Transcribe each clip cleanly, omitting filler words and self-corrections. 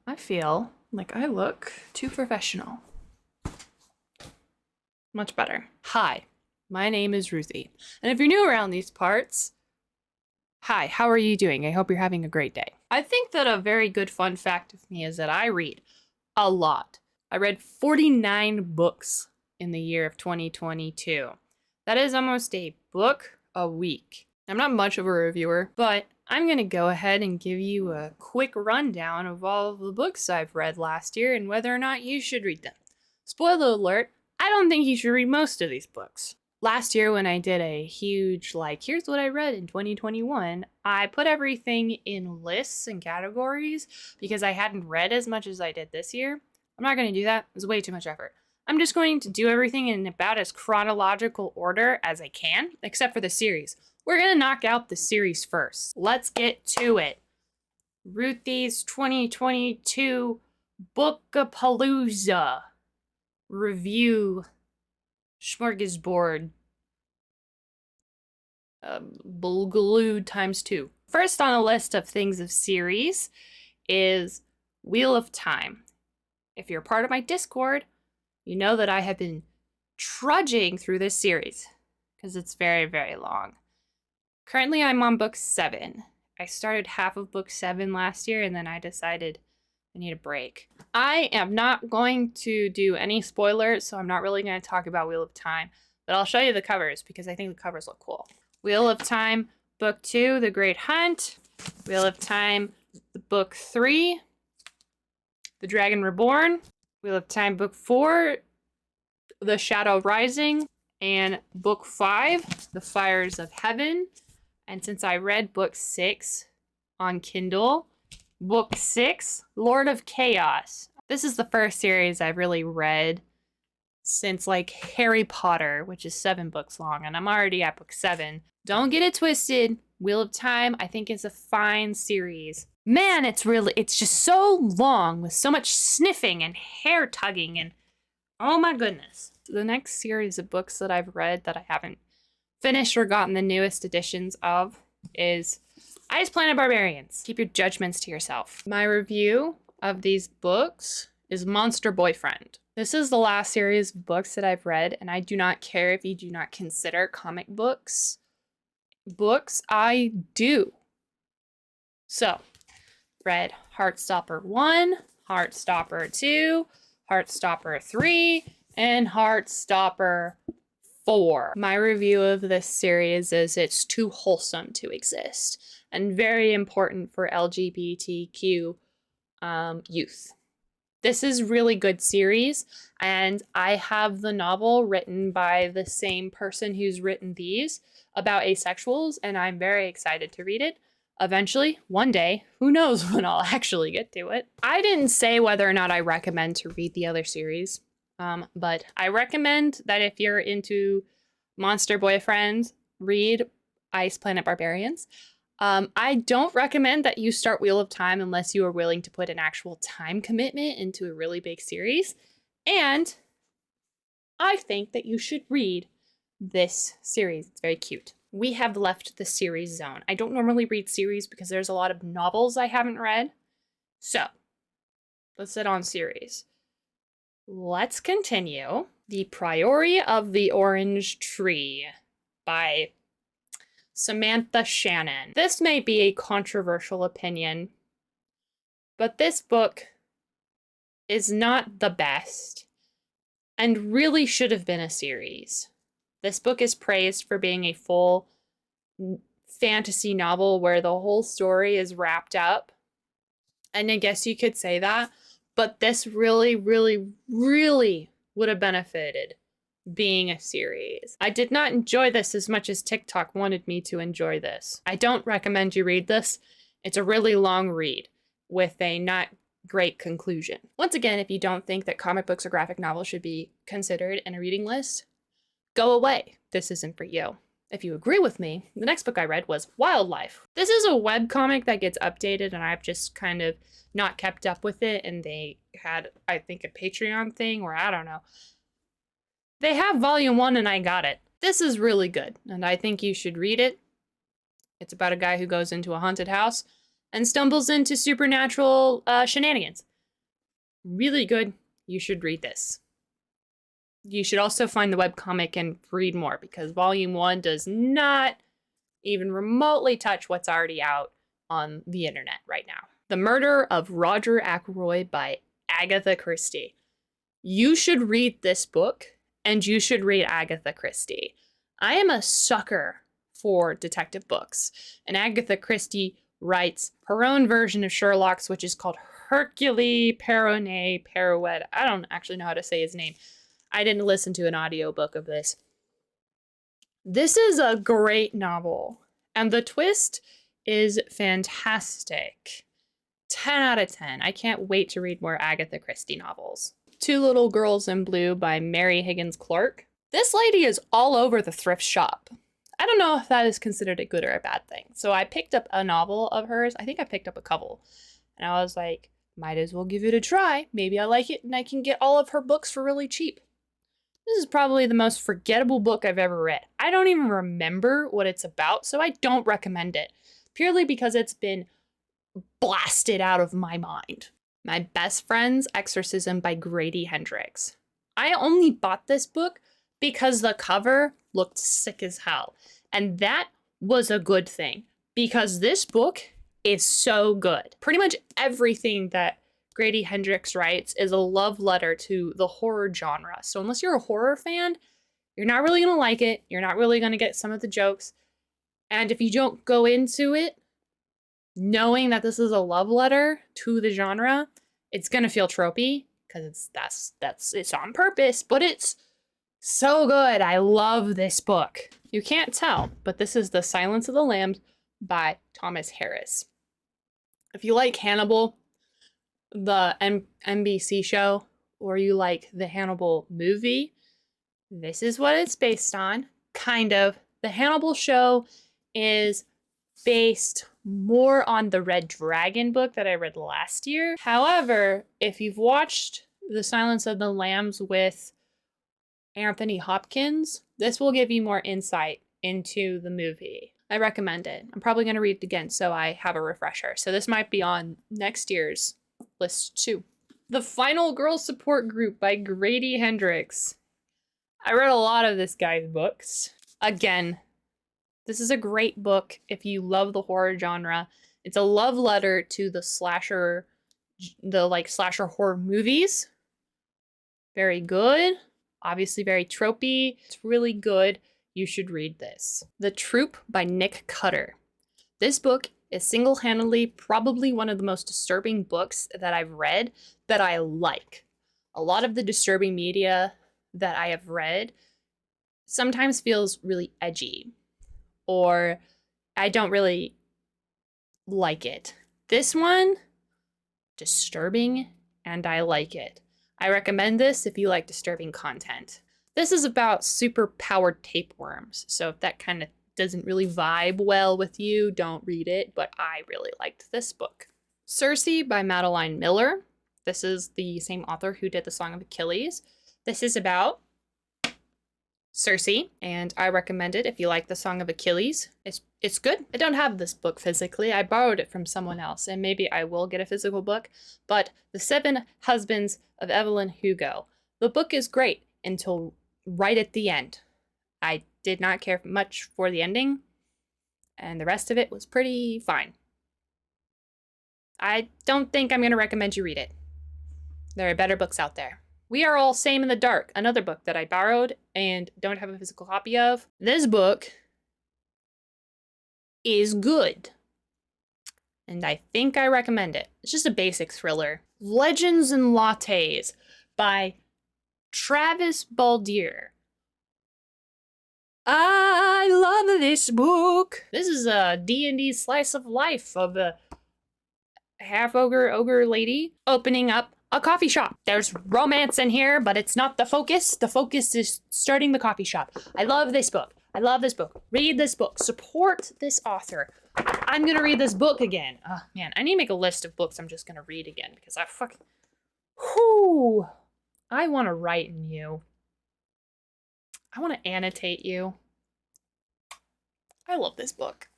I feel like I look too professional. Much better. Hi, my name is Ruthie, and if you're new around these parts, hi, how are you doing? I hope you're having a great day. I think that a very good fun fact of me is that I read a lot. I read 49 books in the year of 2022. That is almost a book a week. I'm not much of a reviewer, but I'm going to go ahead and give you a quick rundown of all of the books I've read last year and whether or not you should read them. Spoiler alert, I don't think you should read most of these books. Last year when I did a huge, here's what I read in 2021, I put everything in lists and categories because I hadn't read as much as I did this year. I'm not going to do that. It was way too much effort. I'm just going to do everything in about as chronological order as I can, except for the series. We're going to knock out the series first. Let's get to it. Ruthie's 2022 Bookapalooza review smorgasbord Bulgaloo ×2. First on the list of things of series is Wheel of Time. If you're part of my Discord, you know that I have been trudging through this series because it's very, very long. Currently, I'm on book 7. I started half of book 7 last year, and then I decided I need a break. I am not going to do any spoilers, so I'm not really going to talk about Wheel of Time, but I'll show you the covers because I think the covers look cool. Wheel of Time, book 2, The Great Hunt. Wheel of Time, book 3, The Dragon Reborn. Wheel of Time, book 4, The Shadow Rising. And book 5, The Fires of Heaven. And since I read book 6 on Kindle, book 6, Lord of Chaos. This is the first series I've really read since Harry Potter, which is 7 books long, and I'm already at book 7. Don't get it twisted. Wheel of Time, I think, is a fine series. Man, it's just so long with so much sniffing and hair tugging and oh my goodness. The next series of books that I've read that I haven't finished or gotten the newest editions of is Ice Planet Barbarians. Keep your judgments to yourself. My review of these books is Monster Boyfriend. This is the last series of books that I've read, and I do not care if you do not consider comic books. I do. So, read Heartstopper 1, Heartstopper 2, Heartstopper 3, and Heartstopper 4. My review of this series is it's too wholesome to exist and very important for LGBTQ youth. This is really good series, and I have the novel written by the same person who's written these about asexuals, and I'm very excited to read it. Eventually, one day, who knows when I'll actually get to it. I didn't say whether or not I recommend to read the other series. But I recommend that if you're into Monster Boyfriend, read Ice Planet Barbarians. I don't recommend that you start Wheel of Time unless you are willing to put an actual time commitment into a really big series. And I think that you should read this series. It's very cute. We have left the series zone. I don't normally read series because there's a lot of novels I haven't read. So, let's sit on series. Let's continue. The Priory of the Orange Tree by Samantha Shannon. This may be a controversial opinion, but this book is not the best and really should have been a series. This book is praised for being a full fantasy novel where the whole story is wrapped up, and I guess you could say that. But this really, really, really would have benefited being a series. I did not enjoy this as much as TikTok wanted me to enjoy this. I don't recommend you read this. It's a really long read with a not great conclusion. Once again, if you don't think that comic books or graphic novels should be considered in a reading list, go away. This isn't for you. If you agree with me, the next book I read was Wildlife. This is a webcomic that gets updated, and I've just kind of not kept up with it, and they had, I think, a Patreon thing, or I don't know. They have volume 1, and I got it. This is really good, and I think you should read it. It's about a guy who goes into a haunted house and stumbles into supernatural shenanigans. Really good. You should read this. You should also find the webcomic and read more, because volume 1 does not even remotely touch what's already out on the internet right now. The Murder of Roger Ackroyd by Agatha Christie. You should read this book, and you should read Agatha Christie. I am a sucker for detective books, and Agatha Christie writes her own version of Sherlock's, which is called Hercule Poirot. I don't actually know how to say his name. I didn't listen to an audiobook of this. This is a great novel, and the twist is fantastic. 10 out of 10. I can't wait to read more Agatha Christie novels. Two Little Girls in Blue by Mary Higgins Clark. This lady is all over the thrift shop. I don't know if that is considered a good or a bad thing. So I picked up a novel of hers. I think I picked up a couple. And I was like, might as well give it a try. Maybe I like it and I can get all of her books for really cheap. This is probably the most forgettable book I've ever read. I don't even remember what it's about, so I don't recommend it. Purely because it's been blasted out of my mind. My Best Friend's Exorcism by Grady Hendrix. I only bought this book because the cover looked sick as hell. And that was a good thing, because this book is so good. Pretty much everything that Grady Hendrix writes is a love letter to the horror genre. So unless you're a horror fan, you're not really gonna like it. You're not really gonna get some of the jokes. And if you don't go into it knowing that this is a love letter to the genre, it's gonna feel tropey, because it's on purpose, but it's so good. I love this book. You can't tell, but this is The Silence of the Lambs by Thomas Harris. If you like Hannibal, the NBC show, or you like the Hannibal movie, this is what it's based on, kind of. The Hannibal show is based more on the Red Dragon book that I read last year. However, if you've watched The Silence of the Lambs with Anthony Hopkins, this will give you more insight into the movie. I recommend it. I'm probably going to read it again so I have a refresher. So this might be on next year's list too. The Final Girl Support Group by Grady Hendrix. I read a lot of this guy's books. Again, this is a great book if you love the horror genre. It's a love letter to the slasher horror movies. Very good. Obviously very tropey. It's really good. You should read this. The Troop by Nick Cutter. This book is single-handedly probably one of the most disturbing books that I've read that I like. A lot of the disturbing media that I have read sometimes feels really edgy, or I don't really like it. This one, disturbing, and I like it. I recommend this if you like disturbing content. This is about super-powered tapeworms, so if that kind of doesn't really vibe well with you, don't read it, but I really liked this book. Circe by Madeline Miller. This is the same author who did The Song of Achilles. This is about Circe, and I recommend it if you like The Song of Achilles. It's good. I don't have this book physically. I borrowed it from someone else, and maybe I will get a physical book, but The Seven Husbands of Evelyn Hugo. The book is great until right at the end. I did not care much for the ending, and the rest of it was pretty fine. I don't think I'm going to recommend you read it. There are better books out there. We Are All Same in the Dark, another book that I borrowed and don't have a physical copy of. This book is good, and I think I recommend it. It's just a basic thriller. Legends and Lattes by Travis Baldier. I love this book. This is a D&D slice of life of a half-ogre lady opening up a coffee shop. There's romance in here, but it's not the focus. The focus is starting the coffee shop. I love this book. I love this book. Read this book. Support this author. I'm gonna read this book again. Oh man, I need to make a list of books I'm just gonna read again, because I want to write in you. I want to annotate you. I love this book.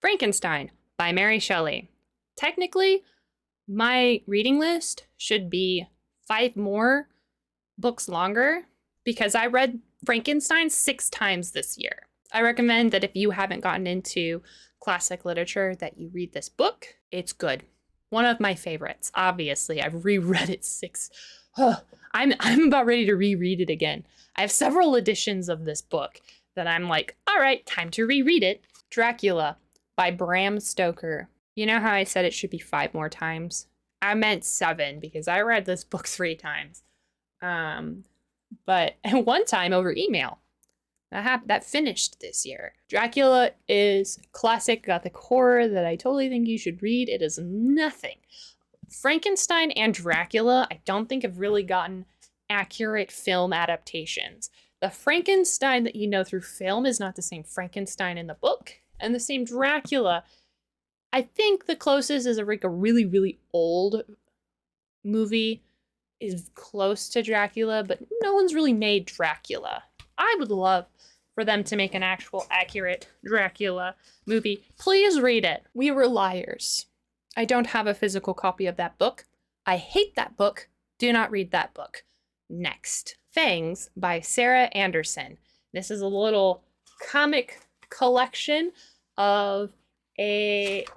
Frankenstein by Mary Shelley. Technically, my reading list should be 5 more books longer because I read Frankenstein 6 times this year. I recommend that if you haven't gotten into classic literature that you read this book. It's good. One of my favorites, obviously. I've reread it 6. I'm about ready to reread it again. I have several editions of this book that I'm like, all right, time to reread it. Dracula by Bram Stoker. You know how I said it should be 5 more times? I meant 7 because I read this book 3 times. But one time over email. That finished this year. Dracula is classic gothic horror that I totally think you should read. It is nothing. Frankenstein and Dracula, I don't think have really gotten accurate film adaptations. The Frankenstein that you know through film is not the same Frankenstein in the book, and the same Dracula. I think the closest is like a really, really old movie is close to Dracula, but no one's really made Dracula. I would love for them to make an actual accurate Dracula movie. Please read it. We Were Liars. I don't have a physical copy of that book. I hate that book. Do not read that book. Next, Fangs by Sarah Anderson. This is a little comic collection of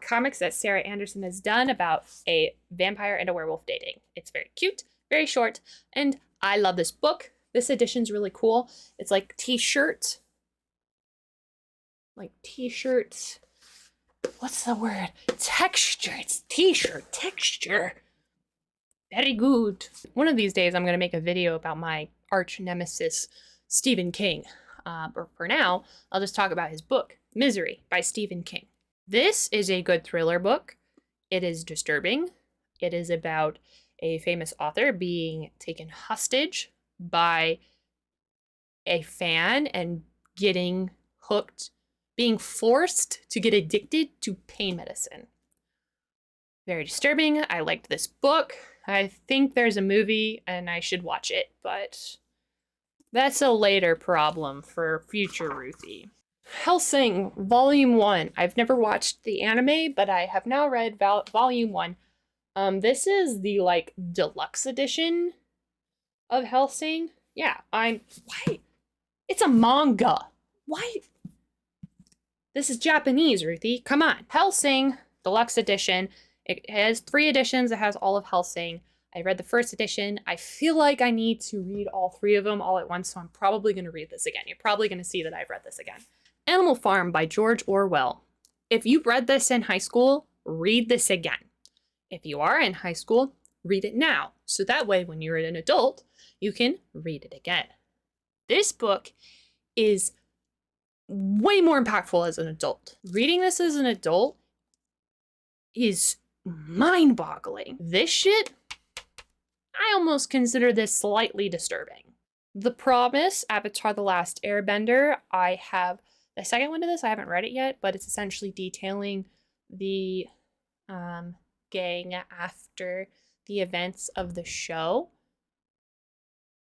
comics that Sarah Anderson has done about a vampire and a werewolf dating. It's very cute, very short, and I love this book. This edition's really cool. It's like t-shirt. What's the word? Texture. It's t-shirt texture. Very good. One of these days I'm going to make a video about my arch nemesis, Stephen King. But for now, I'll just talk about his book, Misery by Stephen King. This is a good thriller book. It is disturbing. It is about a famous author being taken hostage by a fan and getting hooked, being forced to get addicted to pain medicine. Very disturbing. I liked this book. I think there's a movie and I should watch it, but that's a later problem for future Ruthie. Hellsing, Volume 1. I've never watched the anime, but I have now read Volume 1. This is the, like, deluxe edition of Hellsing. Yeah, why? It's a manga. Why? This is Japanese, Ruthie. Come on. Hellsing, deluxe edition. It has 3 editions. It has all of Hellsing. I read the first edition. I feel like I need to read all 3 of them all at once, so I'm probably going to read this again. You're probably going to see that I've read this again. Animal Farm by George Orwell. If you read this in high school, read this again. If you are in high school, read it now. So that way, when you're an adult, you can read it again. This book is way more impactful as an adult. Reading this as an adult is mind-boggling. This shit, I almost consider this slightly disturbing. The Promise, Avatar: The Last Airbender. I have the second one to this. I haven't read it yet, but it's essentially detailing the gang after the events of the show.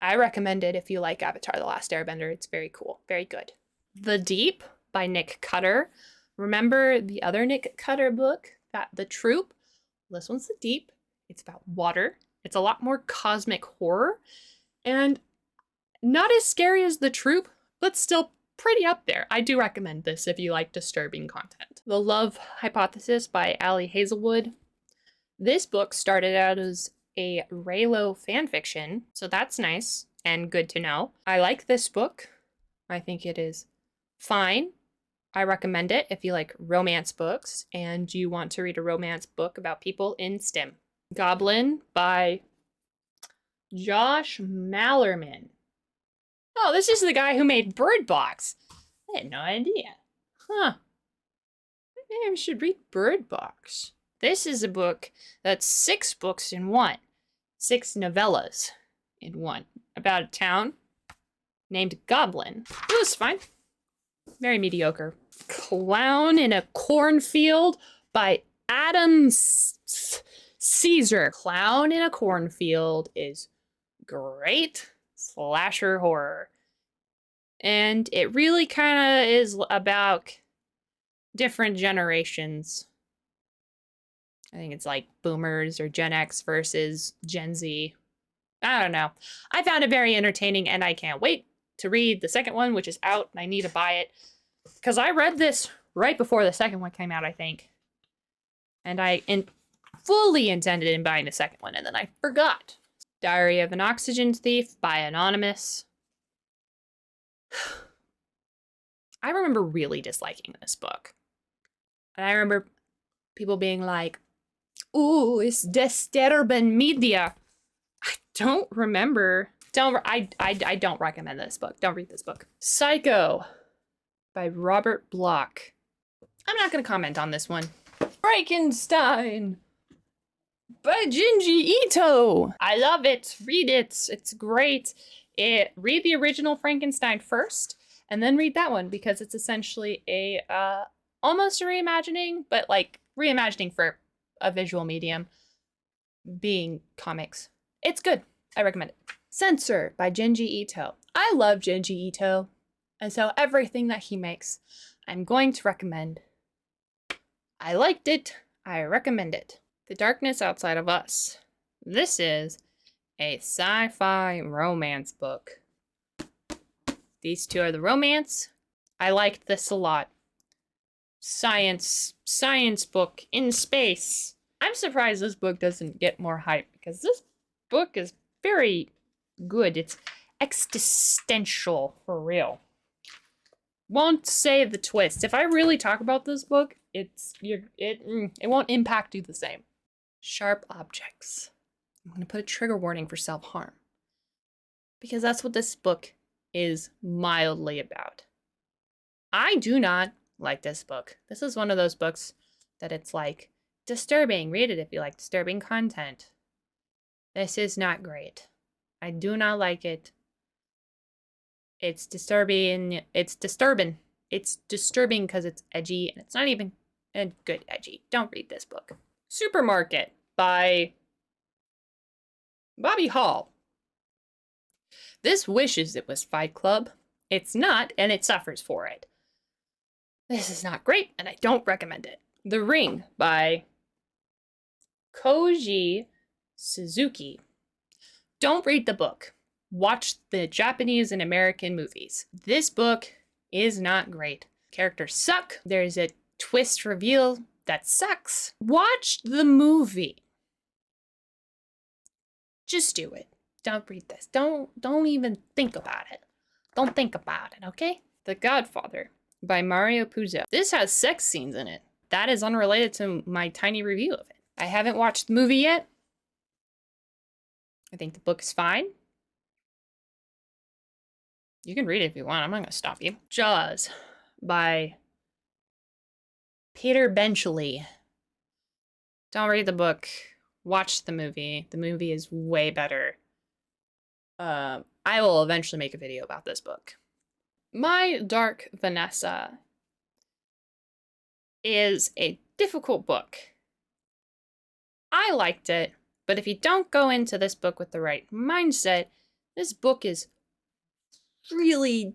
I recommend it if you like Avatar: The Last Airbender. It's very cool, very good. The Deep by Nick Cutter. Remember the other Nick Cutter book, The Troop? This one's The Deep. It's about water. It's a lot more cosmic horror and not as scary as The Troop, but still pretty up there. I do recommend this if you like disturbing content. The Love Hypothesis by Ali Hazelwood. This book started out as a Reylo fanfiction, so that's nice and good to know. I like this book. I think it is fine. I recommend it if you like romance books and you want to read a romance book about people in STEM. Goblin by Josh Malerman. Oh, this is the guy who made Bird Box. I had no idea. Huh. Maybe I should read Bird Box. This is a book that's 6 books in one. 6 novellas in one. About a town named Goblin. It was fine. Very mediocre. Clown in a Cornfield by Adam Cesare. Clown in a Cornfield is great slasher horror. And it really kind of is about different generations. I think it's like boomers or Gen X versus Gen Z. I don't know. I found it very entertaining, and I can't wait to read the second one, which is out, and I need to buy it. Because I read this right before the second one came out, I think. And I fully intended in buying the second one, and then I forgot. Diary of an Oxygen Thief by Anonymous. I remember really disliking this book. And I remember people being like, ooh, it's disturbing media. I don't remember. I don't recommend this book. Don't read this book. Psycho by Robert Bloch. I'm not going to comment on this one. Frankenstein by Junji Ito. I love it. Read it. It's great. Read the original Frankenstein first, and then read that one, because it's essentially a almost a reimagining, but like reimagining for a visual medium, being comics. It's good. I recommend it. Censor by Junji Ito. I love Junji Ito, and so everything that he makes, I'm going to recommend. I liked it. I recommend it. The Darkness Outside of Us. This is a sci-fi romance book. These two are the romance. I liked this a lot. Science book in space. I'm surprised this book doesn't get more hype, because this book is very good. It's existential for real. Won't say the twist. If I really talk about this book, it won't impact you the same. Sharp Objects. I'm going to put a trigger warning for self-harm, because that's what this book is mildly about. I do not like this book. This is one of those books that it's like, disturbing. Read it if you like disturbing content. This is not great. I do not like it. It's disturbing. It's disturbing. It's disturbing because it's edgy, and it's not even a good edgy. Don't read this book. Supermarket by Bobby Hall. This wishes it was Fight Club. It's not, and it suffers for it. This is not great, and I don't recommend it. The Ring by Koji Suzuki. Don't read the book. Watch the Japanese and American movies. This book is not great. Characters suck. There's a twist reveal that sucks. Watch the movie. Just do it. Don't read this. Don't even think about it. Don't think about it, okay? The Godfather by Mario Puzo. This has sex scenes in it. That is unrelated to my tiny review of it. I haven't watched the movie yet. I think the book is fine. You can read it if you want. I'm not going to stop you. Jaws by Peter Benchley. Don't read the book. Watch the movie. The movie is way better. I will eventually make a video about this book. My Dark Vanessa is a difficult book. I liked it, but if you don't go into this book with the right mindset, this book is really...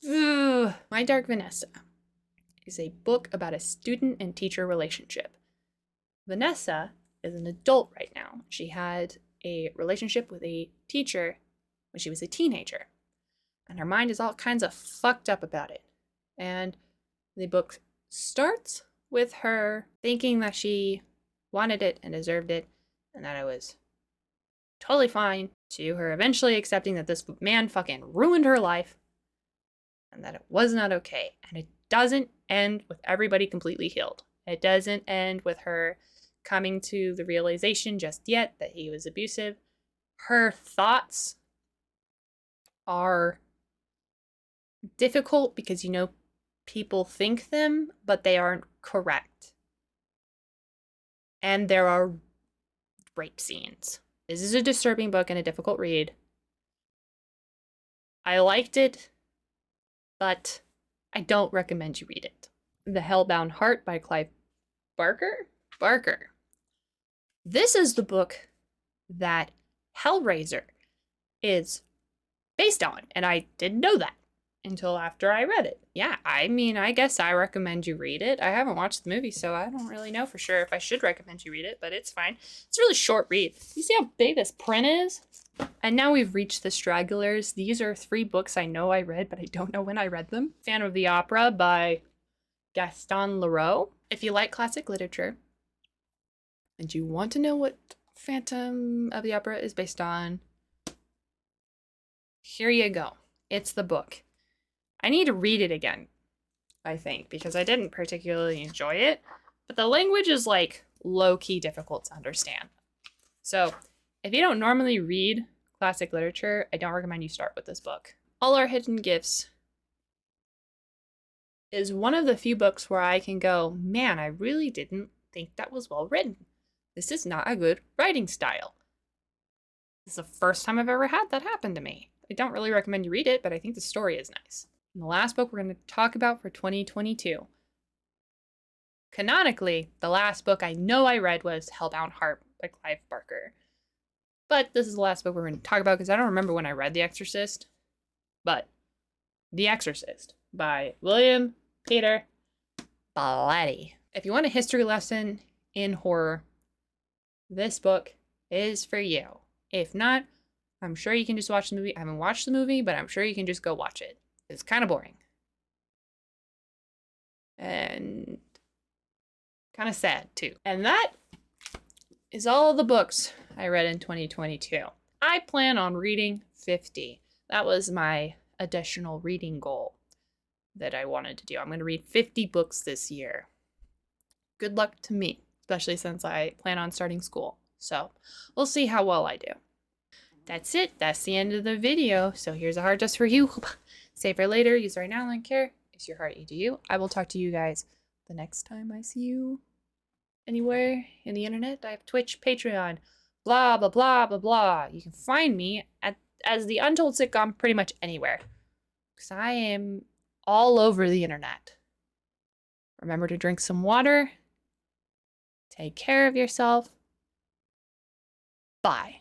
My Dark Vanessa is a book about a student and teacher relationship. Vanessa is an adult right now. She had a relationship with a teacher when she was a teenager, and her mind is all kinds of fucked up about it. And the book starts with her thinking that she wanted it and deserved it, and that it was totally fine, to her eventually accepting that this man fucking ruined her life, and that it was not okay. And it doesn't end with everybody completely healed. It doesn't end with her coming to the realization just yet that he was abusive. Her thoughts are difficult because, you know, people think them, but they aren't correct. And there are rape scenes. This is a disturbing book and a difficult read. I liked it, but I don't recommend you read it. The Hellbound Heart by Clive Barker. This is the book that Hellraiser is based on, and I didn't know that until after I read it. Yeah, I mean, I guess I recommend you read it. I haven't watched the movie, so I don't really know for sure if I should recommend you read it, but it's fine. It's a really short read. You see how big this print is? And now we've reached the stragglers. These are 3 books I know I read, but I don't know when I read them. Phantom of the Opera by Gaston Leroux. If you like classic literature and you want to know what Phantom of the Opera is based on, here you go. It's the book. I need to read it again, I think, because I didn't particularly enjoy it, but the language is like low-key difficult to understand. So if you don't normally read classic literature, I don't recommend you start with this book. All Our Hidden Gifts is one of the few books where I can go, man, I really didn't think that was well written. This is not a good writing style. This is the first time I've ever had that happen to me. I don't really recommend you read it, but I think the story is nice. And the last book we're going to talk about for 2022. Canonically, the last book I know I read was Hellbound Heart by Clive Barker. But this is the last book we're going to talk about because I don't remember when I read The Exorcist. But The Exorcist by William Peter Blatty. If you want a history lesson in horror, this book is for you. If not, I'm sure you can just watch the movie. I haven't watched the movie, but I'm sure you can just go watch it. It's kind of boring. And kind of sad, too. And that is all the books I read in 2022. I plan on reading 50. That was my additional reading goal that I wanted to do. I'm going to read 50 books this year. Good luck to me, especially since I plan on starting school. So we'll see how well I do. That's it. That's the end of the video. So here's a heart just for you. Save for later. Use right now. Link here. Is your heart edu? I will talk to you guys the next time I see you anywhere in the internet. I have Twitch, Patreon, blah, blah, blah, blah, blah. You can find me as the Untold Sitcom pretty much anywhere. Because I am all over the internet. Remember to drink some water. Take care of yourself. Bye.